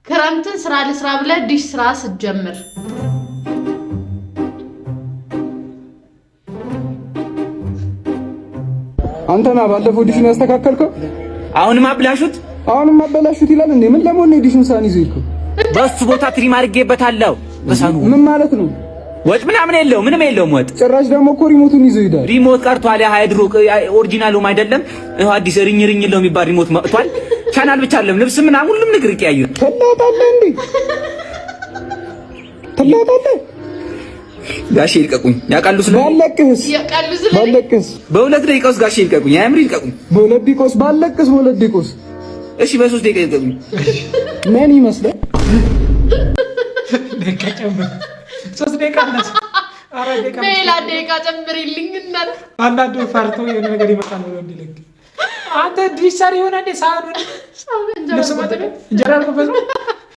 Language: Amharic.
ክረምትን ስራ ለስራ ብለህ ዲሽ ስራ ስትጀምር አንተና ባለፈው ዲሽን ያስተካከልከው አሁንም አበላሹት ይላል እንዴ? ምን ለምን ነው ዲሽን ሳን ይዘው ይልኩ? በሱ ቦታ ትሪም አድርጌበታለሁ። በሳኑ ምን ማለት ነው? ወጥ ምንም የለውም ወጥ። ጭራሽ ደግሞ እኮ ሪሞቱን ይዘው ይዳል። ሪሞት ቀርቷል። ያ ሃይድሮ ኦሪጂናሉም አይደለም። አዲስ ሪኝ ለው የሚባል ሪሞት መጥቷል። ቻናል ብቻ አይደለም ልብስ ምናምን ሁሉም ነገር ይቀያየር። ተላጣለህ እንዴ? ተላጣለህ? ጋሼ ይልቀቁኝ። ያቃሉ ስለ ባለቅስ በሁለት ደቂቃ ውስጥ ጋሼ ይልቀቁኝ። ያምሪ ይልቀቁኝ። በሁለት ደቂቃ እሺ በ3 ደቂቃ ይልቀቁኝ። ምን ይመስላል? ሶስት ደቂቃ ነች። ሌላ ደቂቃ ጨምሪልኝ እና አንዳንዱ ፈርቶ የሆነ ነገር ይመጣል ብሎ እንዲልክ አንተ ዲሽ ሰሪ ሆነ እንደ ሳህኑን ልብስ ማጠብ እንጀራ አልኩበት ነው